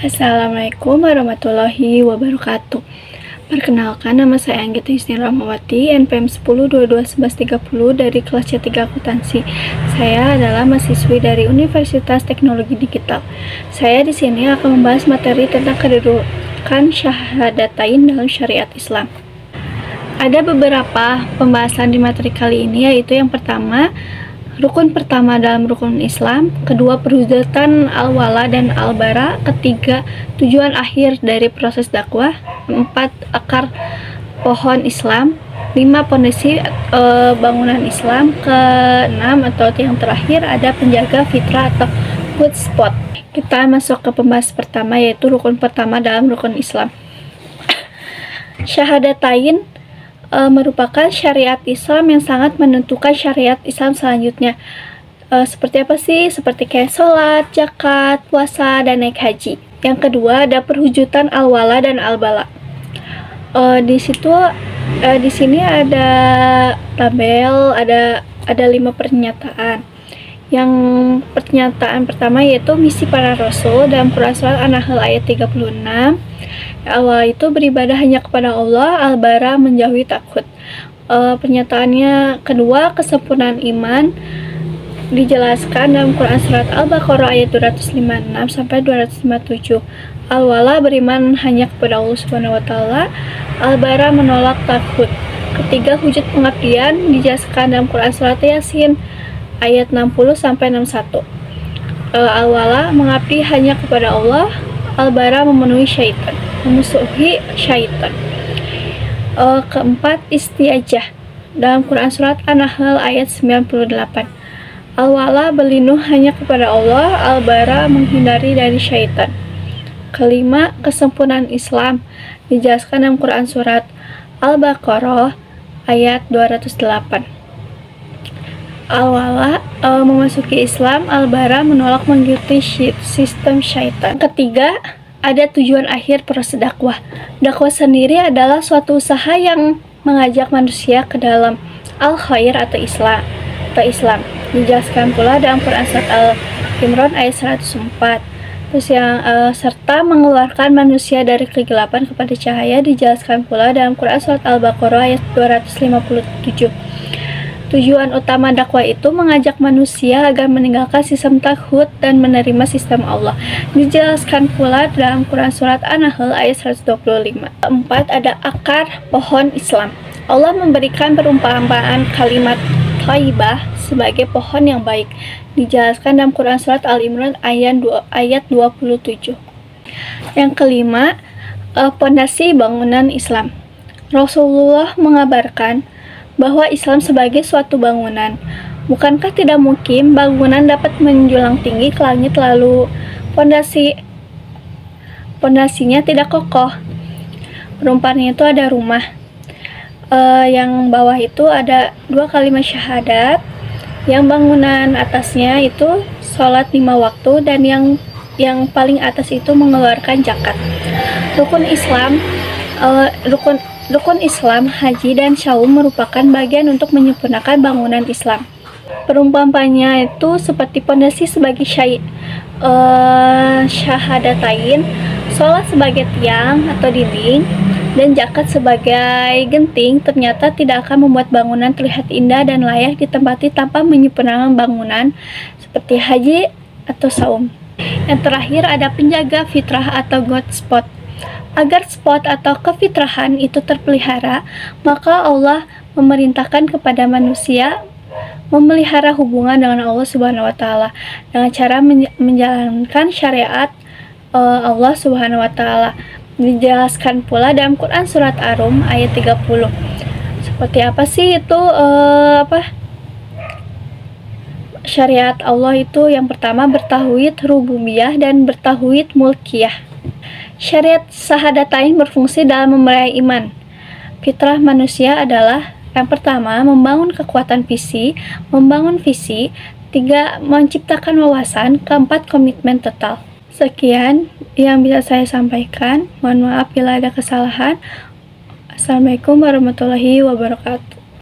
Assalamualaikum warahmatullahi wabarakatuh. Perkenalkan, nama saya Anggita Yusni Rahmawati, NPM 10221130 dari kelas C3 Akuntansi. Saya adalah mahasiswi dari Universitas Teknologi Digital. Saya di sini akan membahas materi tentang kedudukan syahadatain dalam syariat Islam. Ada beberapa pembahasan di materi kali ini, yaitu yang pertama, rukun pertama dalam rukun Islam, kedua perwujudan al-wala dan al-bara, ketiga tujuan akhir dari proses dakwah, empat akar pohon Islam, lima pondasi bangunan Islam, keenam atau yang terakhir ada penjaga fitrah atau food spot. Kita masuk ke pembahasan pertama, yaitu rukun pertama dalam rukun Islam. Syahadatain merupakan syariat Islam yang sangat menentukan syariat Islam selanjutnya. Seperti apa sih? Seperti kayak sholat, zakat, puasa, dan naik haji. Yang kedua ada perwujudan al-wala dan al-bala. Di sini ada tabel, ada 5 pernyataan. Yang pernyataan pertama yaitu misi para rasul dalam Quran Surat An-Nahl ayat 36. Awal itu beribadah hanya kepada Allah, al-bara menjauhi takut. Pernyataannya kedua, kesempurnaan iman dijelaskan dalam Quran Surat Al-Baqarah ayat 256 sampai 257. Al-wala beriman hanya kepada Allah Subhanahu wa taala, al-bara menolak takut. Ketiga, wujud pengabdian dijelaskan dalam Quran Surat Yasin ayat 60 sampai 61. Al-wala mengabdi hanya kepada Allah, al-bara memenuhi syaitan, memusuhi syaitan. Keempat, istiajah dalam Quran Surat An-Nahl ayat 98. Al-wala berlindung hanya kepada Allah, al-bara menghindari dari syaitan. Kelima, kesempurnaan Islam dijelaskan dalam Quran Surat Al-Baqarah ayat 208. Al-wala memasuki Islam, al-bara menolak mengikuti sistem syaitan. Ketiga, ada tujuan akhir proses dakwah. Dakwah sendiri adalah suatu usaha yang mengajak manusia ke dalam al-khair atau Islam. Dijelaskan pula dalam Quran Surat Al-Imran ayat 104. Terus yang serta mengeluarkan manusia dari kegelapan kepada cahaya, dijelaskan pula dalam Quran Surat Al-Baqarah ayat 257. Tujuan utama dakwah itu mengajak manusia agar meninggalkan sistem tauhid dan menerima sistem Allah. Dijelaskan pula dalam Quran Surat An-Nahl ayat 125. Keempat, ada akar pohon Islam. Allah memberikan perumpamaan kalimat thayyibah sebagai pohon yang baik. Dijelaskan dalam Quran Surat Al-Imran ayat 27. Yang kelima, pondasi bangunan Islam. Rasulullah mengabarkan bahwa Islam sebagai suatu bangunan. Bukankah tidak mungkin bangunan dapat menjulang tinggi ke langit lalu pondasinya tidak kokoh? Perumpamannya itu ada rumah. Yang bawah itu ada 2 kalimat syahadat. Yang bangunan atasnya itu sholat 5 waktu, dan yang paling atas itu mengeluarkan zakat. Rukun Islam, haji, dan saum merupakan bagian untuk menyempurnakan bangunan Islam. Perumpamannya itu seperti pondasi sebagai syahadatain, sholat sebagai tiang atau dinding, dan zakat sebagai genting. Ternyata tidak akan membuat bangunan terlihat indah dan layak ditempati tanpa menyempurnakan bangunan seperti haji atau saum. Yang terakhir ada penjaga fitrah atau God spot. Agar spot atau kefitrahan itu terpelihara, maka Allah memerintahkan kepada manusia memelihara hubungan dengan Allah Subhanahu wa taala dengan cara menjalankan syariat Allah Subhanahu wa taala. Dijelaskan pula dalam Quran Surat Ar-Rum ayat 30. Seperti apa sih itu syariat Allah itu? Yang pertama, bertauhid rububiyah dan bertauhid mulkiyah. Syariat syahadatain berfungsi dalam memelihara iman. Fitrah manusia adalah yang pertama, membangun kekuatan membangun visi, 3, menciptakan wawasan, keempat, komitmen total. Sekian yang bisa saya sampaikan. Mohon maaf bila ada kesalahan. Assalamualaikum warahmatullahi wabarakatuh.